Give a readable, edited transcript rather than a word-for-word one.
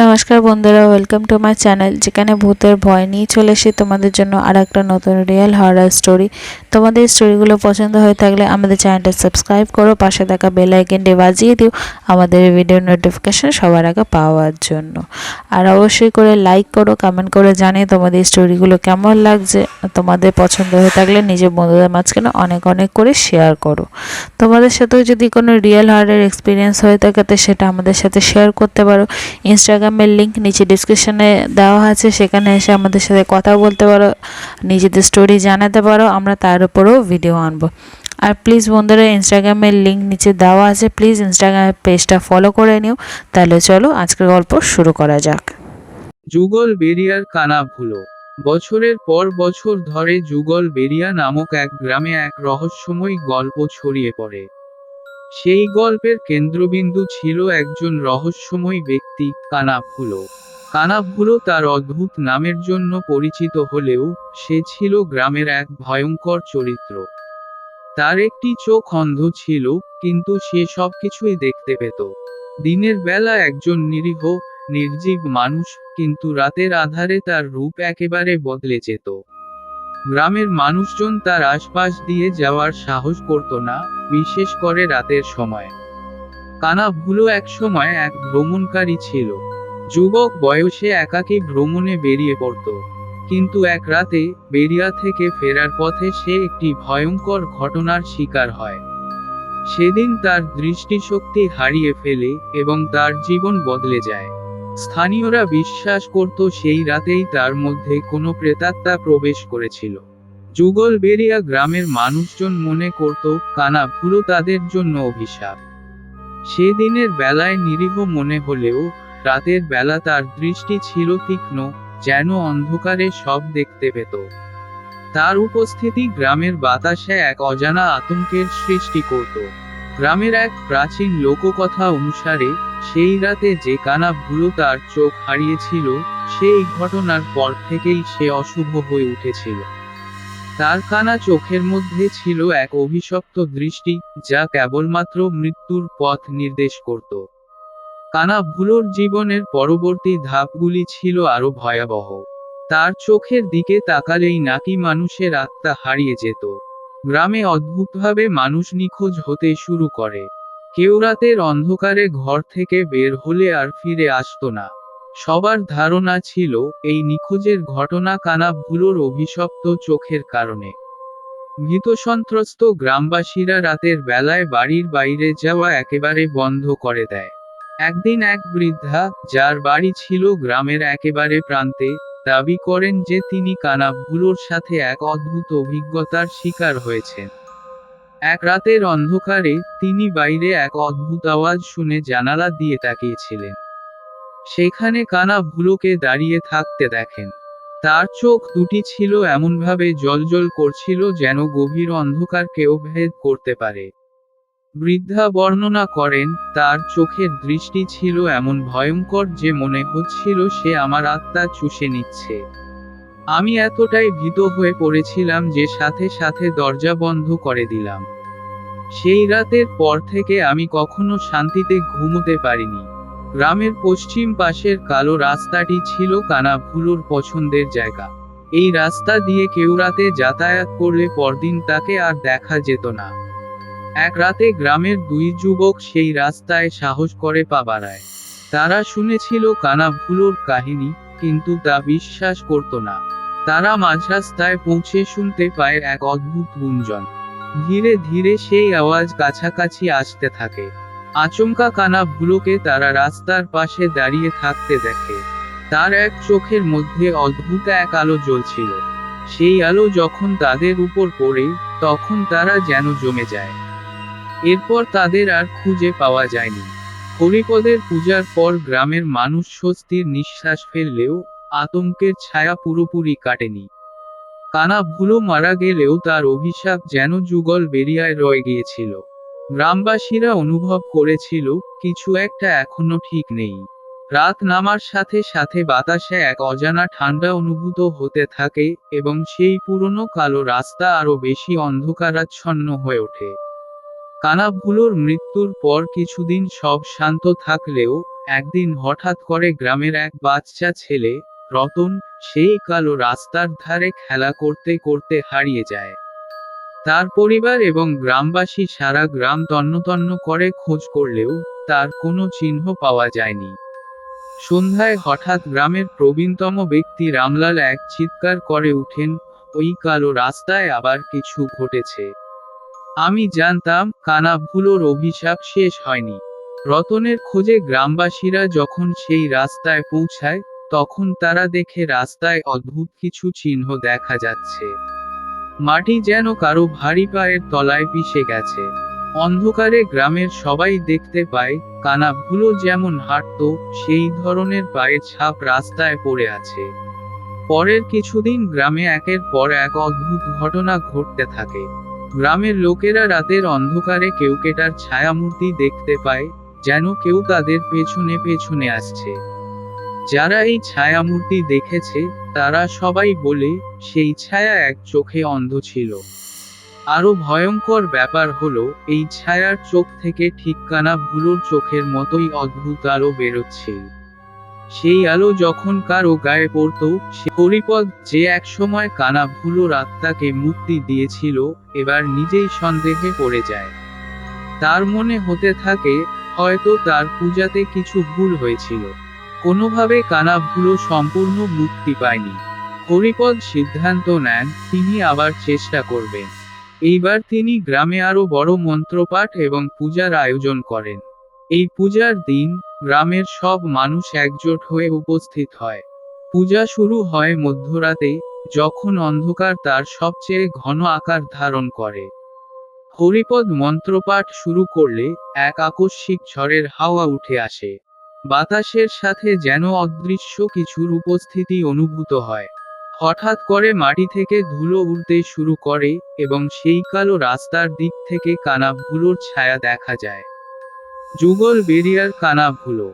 নমস্কার বন্ধুরা, welcome to my channel, যেখানে ভূতের ভয় নিয়ে চলে এসে তোমাদের জন্য আর একটা নতুন রিয়েল হরর স্টোরি। তোমাদের স্টোরিগুলো পছন্দ হয়ে থাকলে আমাদের চ্যানেলটা সাবস্ক্রাইব করো, পাশে থাকা বেল আইকনটি বাজিয়ে দিও আমাদের ভিডিও নোটিফিকেশন সবার আগে পাওয়ার জন্য। আর অবশ্যই করে লাইক করো, কমেন্ট করে জানিয়ে তোমাদের স্টোরিগুলো কেমন লাগছে। তোমাদের পছন্দ হয়ে থাকলে নিজের বন্ধুদের মাঝখানে অনেক অনেক করে শেয়ার করো। তোমাদের সাথেও যদি কোনো রিয়েল হরর এক্সপিরিয়েন্স হয়ে থাকে তো সেটা আমাদের সাথে শেয়ার করতে পারো। ইনস্টাগ্রামের লিঙ্ক নিচে ডিসক্রিপশনে দেওয়া আছে, সেখানে এসে আমাদের সাথে কথা বলতে পারো, নিজেদের স্টোরি জানাতে পারো, আমরা তার উপরেও ভিডিও আনবো। আর প্লিজ বন্ধুরা, ইনস্টাগ্রামের লিঙ্ক নিচে দেওয়া আছে, প্লিজ ইনস্টাগ্রামের পেজটা ফলো করে নিও। তাহলে চলো আজকের গল্প শুরু করা যাক। যুগল বেরিয়ার কানা ভুলো। বছরের পর বছর ধরে যুগল বেরিয়া নামক এক গ্রামে এক রহস্যময় গল্প ছড়িয়ে পড়ে। সেই গল্পের কেন্দ্রবিন্দু ছিল একজন রহস্যময় ব্যক্তি, কানাভুলো। কানাভুলো তার অদ্ভুত নামের জন্য পরিচিত হলেও সে ছিল গ্রামের এক ভয়ঙ্কর চরিত্র। তার একটি চোখ অন্ধ ছিল, কিন্তু সে সবকিছুই দেখতে পেত। দিনের বেলা একজন নিরীহ, নির্জীব মানুষ, কিন্তু রাতের আধারে তার রূপ একেবারে বদলে যেত। গ্রামের মানুষজন তার আশপাশ দিয়ে যাওয়ার সাহস করত না, বিশেষ করে রাতের সময়। কানাভুলো এক সময় এক ভ্রমণকারী ছিল। যুবক বয়সে একাকী ভ্রমণে বেরিয়ে পড়ত। কিন্তু এক রাতে বেরিয়া থেকে ফেরার পথে সে একটি ভয়ঙ্কর ঘটনার শিকার হয়। সেদিন তার দৃষ্টিশক্তি হারিয়ে ফেলে এবং তার জীবন বদলে যায়। স্থানীয়রা বিশ্বাস করত সেই রাতেই তার মধ্যে কোনো প্রেতাত্মা প্রবেশ করেছিল। যুগল বেরিয়া গ্রামের মানুষজন মনে করত কানাভুলো তাদের জন্য অভিশাপ। সেদিনের বেলায় নিরীহ মনে হলেও রাতের বেলা তার দৃষ্টি ছিল তীক্ষ্ণ, যেন অন্ধকারে সব দেখতে পেত। তার উপস্থিতি গ্রামের বাতাসে এক অজানা আতঙ্কের সৃষ্টি করত। গ্রামের এক প্রাচীন লোককথা অনুসারে সেই রাতে যে কানাভুলো তার চোখ হারিয়েছিল, সেই ঘটনার পর থেকেই সে অশুভ হয়ে উঠেছিল। তার কানা চোখের মধ্যে ছিল এক অভিশপ্ত দৃষ্টি, যা কেবলমাত্র মৃত্যুর পথ নির্দেশ করত। কানাভুলোর জীবনের পরবর্তী ধাপগুলি ছিল আরো ভয়াবহ। তার চোখের দিকে তাকালেই নাকি মানুষের আত্মা হারিয়ে যেত। গ্রামে অদ্ভুতভাবে মানুষ নিখোঁজ হতে শুরু করে। কেউ রাতের অন্ধকারে ঘর থেকে বের হলে আর ফিরে আসতো না। সবার ধারণা ছিল এই নিখোঁজের ঘটনা কানাভুলোর অভিশপ্ত চোখের কারণে। ভীতসন্ত্রস্ত গ্রামবাসীরা রাতের বেলায় বাড়ির বাইরে যাওয়া একেবারে বন্ধ করে দেয়। একদিন এক বৃদ্ধা, যার বাড়ি ছিল গ্রামের একেবারে প্রান্তে, দাবি করেন যে তিনি কানাভুলোর সাথে এক অদ্ভুত অভিজ্ঞতার শিকার হয়েছেন। এক রাতের অন্ধকারে তিনি বাইরে এক অদ্ভুত আওয়াজ শুনে জানালা দিয়ে তাকিয়েছিলেন। সেখানে কানাভুলোকে দাঁড়িয়ে থাকতে দেখেন। তার চোখ দুটি ছিল এমনভাবে জ্বলজ্বল করছিল যেন গভীর অন্ধকারকেও ভেদ করতে পারে। বৃদ্ধা বর্ণনা করেন, তার চোখের দৃষ্টি ছিল এমন ভয়ঙ্কর যে মনে হচ্ছিল সে আমার আত্মা চুষে নিচ্ছে। আমি এতটাই ভীত হয়ে পড়েছিলাম যে সাথে সাথে দরজা বন্ধ করে দিলাম। সেই রাতের পর থেকে আমি কখনো শান্তিতে ঘুমোতে পারিনি। গ্রামের পশ্চিম পাশের কালো রাস্তাটি ছিল কানাভুলোর পছন্দের জায়গা। এই রাস্তা দিয়ে কেউ রাতে যাতায়াত করলে পরদিন তাকে আর দেখা যেত না। এক রাতে গ্রামের দুই যুবক সেই রাস্তায় সাহস করে পা বাড়ায়। তারা শুনেছিল কানাভুলোর কাহিনী, কিন্তু তা বিশ্বাস করত না। তারা মাঝরাস্তায় পৌঁছে শুনতে পায় এক অদ্ভুত গুঞ্জন। ধীরে ধীরে সেই আওয়াজ কাছাকাছি আসতে থাকে। আচমকা কানাভুলোকে তারা রাস্তার পাশে দাঁড়িয়ে থাকতে দেখে। তার এক চোখের মধ্যে অদ্ভুত এক আলো জ্বলছিল। সেই আলো যখন তাদের উপর পড়ে, তখন তারা যেন জমে যায়। এরপর তাদের আর খুঁজে পাওয়া যায়নি। হরিপদের পূজার পর গ্রামের মানুষ স্বস্তির নিঃশ্বাস ফেললেও আতঙ্কের ছায়া পুরোপুরি কাটেনি। কানাভুলো মারা গেলেও তার অভিশাপ যেন যুগল বেরিয়ায় রয়ে গিয়েছিল। গ্রামবাসীরা অনুভব করেছিল কিছু একটা এখনো ঠিক নেই। রাত নামার সাথে সাথে বাতাসে এক অজানা ঠান্ডা অনুভূত হতে থাকে এবং সেই পুরনো কালো রাস্তা আরো বেশি অন্ধকারাচ্ছন্ন হয়ে ওঠে। কানাভুলোর মৃত্যুর পর কিছুদিন সব শান্ত থাকলেও একদিন হঠাৎ করে গ্রামের এক বাচ্চা ছেলে, রতন, সেই কালো রাস্তার ধারে খেলা করতে করতে হারিয়ে যায়। তার পরিবার এবং গ্রামবাসী সারা গ্রাম তন্ন করে খোঁজ করলেও তার কোনো চিহ্ন পাওয়া যায়নি। সন্ধ্যায় হঠাৎ গ্রামের প্রবীণতম ব্যক্তি রামলাল এক চিৎকার করে উঠেন, ওই কালো রাস্তায় আবার কিছু ঘটেছে। আমি জানতাম কানাভুলোর অভিশাপ শেষ হয়নি। রতনের খোঁজে গ্রামবাসীরা যখন সেই রাস্তায় পৌঁছায়, তখন তারা দেখে রাস্তায় অদ্ভুত কিছু চিহ্ন দেখা যাচ্ছে। মাটি যেন কারো ভারী পায়ের তলায় পিষে গেছে। অন্ধকারে গ্রামের সবাই দেখতে পায় কানাভুলো যেমন হাঁটতো, সেই ধরনের পায়ের ছাপ রাস্তায় পড়ে আছে। পরের কিছুদিন গ্রামে একের পর এক অদ্ভুত ঘটনা ঘটতে থাকে। গ্রামের লোকেরা রাতের অন্ধকারে কেউকেটার ছায়ামূর্তি দেখতে পায়, যেন কেউ তাদের পেছনে পেছনে আসছে। যারা এই ছায়ামূর্তি দেখেছে তারা সবাই বলে, সেই ছায়া এক চোখে অন্ধ ছিল। আরো ভয়ঙ্কর ব্যাপার হলো, এই ছায়ার চোখ থেকে ঠিক কানাভুলোর চোখের মতোই অদ্ভুত আলো বেরোচ্ছিল। সেই আলো যখন কারো গায়ে পড়ত, সে হরিপদ, যে একসময় কানাভুলোর আত্মাকে মুক্তি দিয়েছিল, এবার নিজেই সন্দেহে পড়ে যায়। তার মনে হতে থাকে, হয়তো তার পূজাতে কিছু ভুল হয়েছিল। কোনোভাবে কানাভুলো সম্পূর্ণ মুক্তি পায়নি। হরিপদ সিদ্ধান্ত নেন তিনি আবার চেষ্টা করবেন। এইবার তিনি গ্রামে আরো বড় মন্ত্রপাঠ এবং পূজার আয়োজন করেন। এই পূজার দিন গ্রামের সব মানুষ একজোট হয়ে উপস্থিত হয়। পূজা শুরু হয় মধ্যরাতে, যখন অন্ধকার তার সবচেয়ে ঘন আকার ধারণ করে। হরিপদ মন্ত্রপাঠ শুরু করলে এক আকস্মিক ঝড়ের হাওয়া উঠে আসে। বাতাসের সাথে যেন অদৃশ্য কিছুর উপস্থিতি অনুভূত হয়। হঠাৎ করে মাটি থেকে ধুলো উড়তে শুরু করে এবং সেই কালো রাস্তার দিক থেকে কানাভুলোর ছায়া দেখা যায়। যুগল বেরিয়ার কানাভুলো।